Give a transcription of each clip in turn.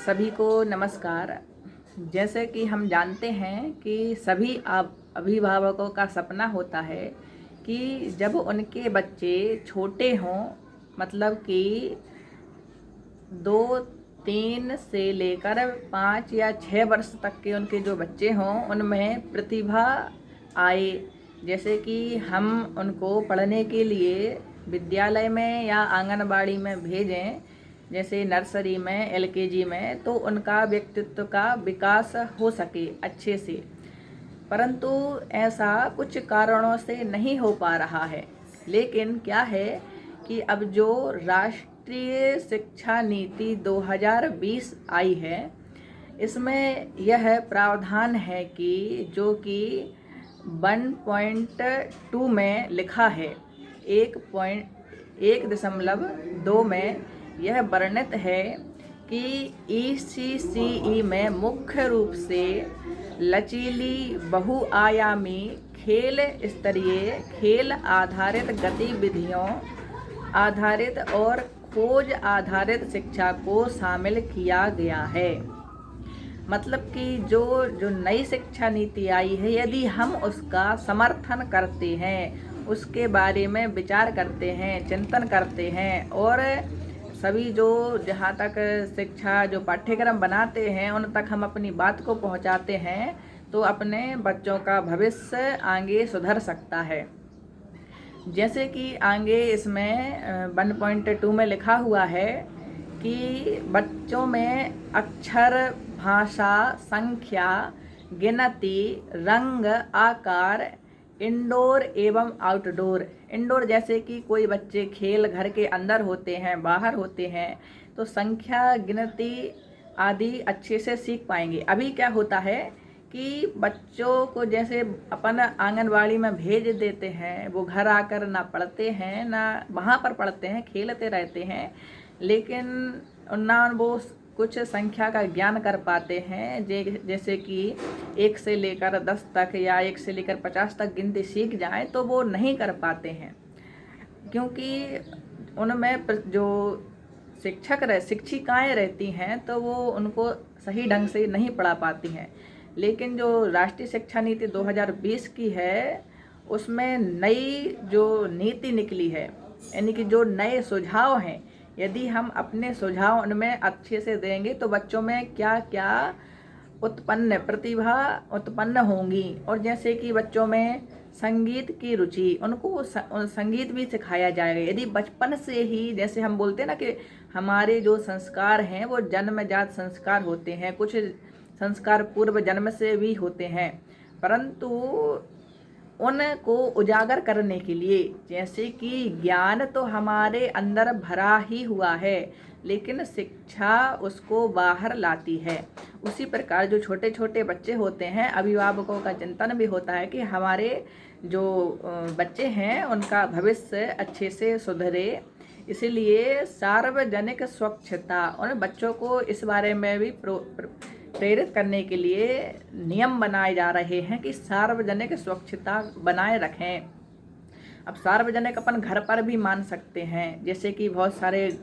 सभी को नमस्कार। जैसे कि हम जानते हैं कि सभी अभिभावकों का सपना होता है कि जब उनके बच्चे छोटे हों, मतलब कि 2-3 से लेकर 5 या 6 वर्ष तक के उनके जो बच्चे हों उनमें प्रतिभा आए। जैसे कि हम उनको पढ़ने के लिए विद्यालय में या आंगनबाड़ी में भेजें, जैसे नर्सरी में, एलकेजी में, तो उनका व्यक्तित्व का विकास हो सके अच्छे से। परंतु ऐसा कुछ कारणों से नहीं हो पा रहा है। लेकिन क्या है कि अब जो राष्ट्रीय शिक्षा नीति 2020 आई है, इसमें यह प्रावधान है कि जो कि 1.2 में लिखा है, 1.1.2 में यह वर्णित है कि ECCE में मुख्य रूप से लचीली, बहुआयामी, खेल स्तरीय, खेल आधारित गतिविधियों आधारित और खोज आधारित शिक्षा को शामिल किया गया है। मतलब कि जो नई शिक्षा नीति आई है, यदि हम उसका समर्थन करते हैं, उसके बारे में विचार करते हैं, चिंतन करते हैं और सभी जो जहाँ तक शिक्षा जो पाठ्यक्रम बनाते हैं उन तक हम अपनी बात को पहुँचाते हैं, तो अपने बच्चों का भविष्य आगे सुधर सकता है। जैसे कि आगे इसमें 1.2 में लिखा हुआ है कि बच्चों में अक्षर, भाषा, संख्या, गिनती, रंग, आकार, इंडोर एवं आउटडोर। इंडोर जैसे कि कोई बच्चे खेल घर के अंदर होते हैं, बाहर होते हैं, तो संख्या, गिनती आदि अच्छे से सीख पाएंगे। अभी क्या होता है कि बच्चों को जैसे अपन आंगनबाड़ी में भेज देते हैं, वो घर आकर ना पढ़ते हैं, ना वहाँ पर पढ़ते हैं, खेलते रहते हैं, लेकिन ना वो कुछ संख्या का ज्ञान कर पाते हैं। जैसे कि 1 से लेकर 10 तक या 1 से लेकर 50 तक गिनती सीख जाएं, तो वो नहीं कर पाते हैं, क्योंकि उनमें जो शिक्षिकाएँ रहती हैं तो वो उनको सही ढंग से नहीं पढ़ा पाती हैं। लेकिन जो राष्ट्रीय शिक्षा नीति 2020 की है, उसमें नई जो नीति निकली है, यानी कि जो नए सुझाव हैं, यदि हम अपने सुझाव उनमें अच्छे से देंगे तो बच्चों में क्या क्या प्रतिभा उत्पन्न होंगी। और जैसे कि बच्चों में संगीत की रुचि, उनको संगीत भी सिखाया जाएगा। यदि बचपन से ही, जैसे हम बोलते हैं ना कि हमारे जो संस्कार हैं वो जन्मजात संस्कार होते हैं, कुछ संस्कार पूर्व जन्म से भी होते हैं, परंतु उनको उजागर करने के लिए, जैसे कि ज्ञान तो हमारे अंदर भरा ही हुआ है, लेकिन शिक्षा उसको बाहर लाती है। उसी प्रकार जो छोटे छोटे बच्चे होते हैं, अभिभावकों का चिंतन भी होता है कि हमारे जो बच्चे हैं उनका भविष्य अच्छे से सुधरे। इसलिए सार्वजनिक स्वच्छता, और बच्चों को इस बारे में भी प्रेरित करने के लिए नियम बनाए जा रहे हैं कि सार्वजनिक स्वच्छता बनाए रखें। अब सार्वजनिक अपन घर पर भी मान सकते हैं, जैसे कि बहुत सारे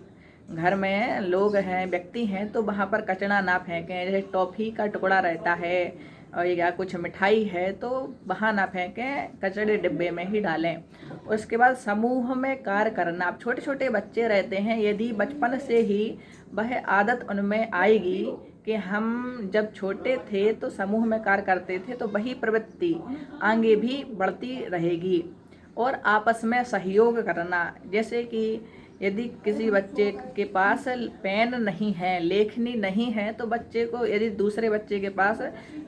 घर में लोग हैं, व्यक्ति हैं, तो वहाँ पर कचरा ना फेंकें। जैसे टॉफ़ी का टुकड़ा रहता है और या कुछ मिठाई है तो वहाँ ना फेंकें, कचरे डिब्बे में ही डालें। उसके बाद समूह में कार्य करना। अब छोटे छोटे बच्चे रहते हैं, यदि बचपन से ही वह आदत उनमें आएगी कि हम जब छोटे थे तो समूह में कार्य करते थे, तो वही प्रवृत्ति आगे भी बढ़ती रहेगी। और आपस में सहयोग करना, जैसे कि यदि किसी बच्चे के पास पेन नहीं है, लेखनी नहीं है, तो बच्चे को, यदि दूसरे बच्चे के पास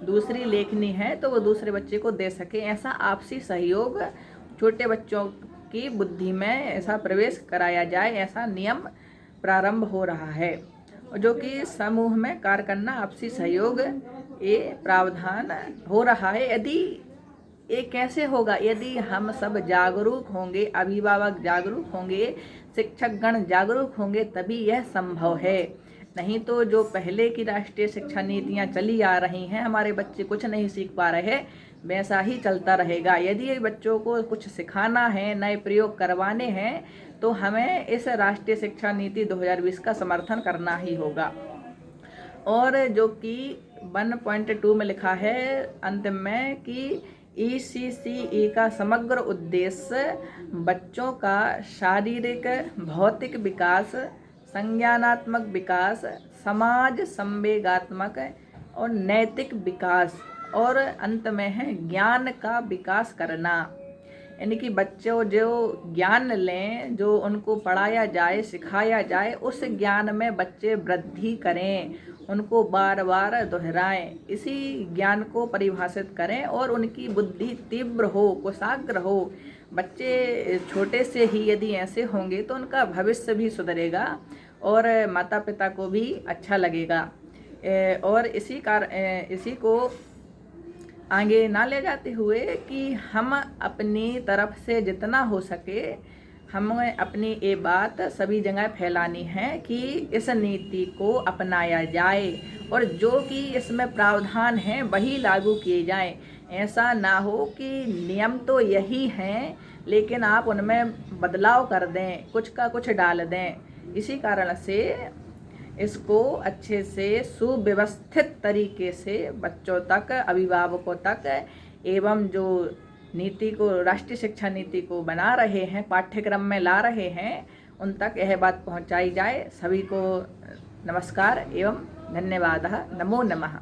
दूसरी लेखनी है तो वो दूसरे बच्चे को दे सके। ऐसा आपसी सहयोग छोटे बच्चों की बुद्धि में ऐसा प्रवेश कराया जाए, ऐसा नियम प्रारंभ हो रहा है, जो कि समूह में कार्य करना, आपसी सहयोग, ये प्रावधान हो रहा है। यदि ये कैसे होगा? यदि हम सब जागरूक होंगे, अभिभावक जागरूक होंगे, शिक्षकगण जागरूक होंगे, तभी यह संभव है। नहीं तो जो पहले की राष्ट्रीय शिक्षा नीतियाँ चली आ रही हैं, हमारे बच्चे कुछ नहीं सीख पा रहे, वैसा ही चलता रहेगा। यदि बच्चों को कुछ सिखाना है, नए प्रयोग करवाने हैं, तो हमें इस राष्ट्रीय शिक्षा नीति 2020 का समर्थन करना ही होगा। और जो कि 1.2 में लिखा है अंत में कि ECCE का समग्र उद्देश्य बच्चों का शारीरिक भौतिक विकास, संज्ञानात्मक विकास, समाज संवेगात्मक और नैतिक विकास और अंत में है ज्ञान का विकास करना। यानी कि बच्चों जो ज्ञान लें, जो उनको पढ़ाया जाए, सिखाया जाए, उस ज्ञान में बच्चे वृद्धि करें, उनको बार बार दोहराएं, इसी ज्ञान को परिभाषित करें और उनकी बुद्धि तीव्र हो, कुशाग्र हो। बच्चे छोटे से ही यदि ऐसे होंगे तो उनका भविष्य भी सुधरेगा और माता पिता को भी अच्छा लगेगा। और इसी को आगे ना ले जाते हुए कि हम अपनी तरफ से जितना हो सके हमें अपनी ये बात सभी जगह फैलानी है कि इस नीति को अपनाया जाए और जो कि इसमें प्रावधान है वही लागू किए जाएं। ऐसा ना हो कि नियम तो यही हैं लेकिन आप उनमें बदलाव कर दें, कुछ का कुछ डाल दें। इसी कारण से इसको अच्छे से सुव्यवस्थित तरीके से बच्चों तक, अभिभावकों तक एवं जो नीति को, राष्ट्रीय शिक्षा नीति को बना रहे हैं, पाठ्यक्रम में ला रहे हैं, उन तक यह बात पहुंचाई जाए। सभी को नमस्कार एवं धन्यवाद। नमो नमः।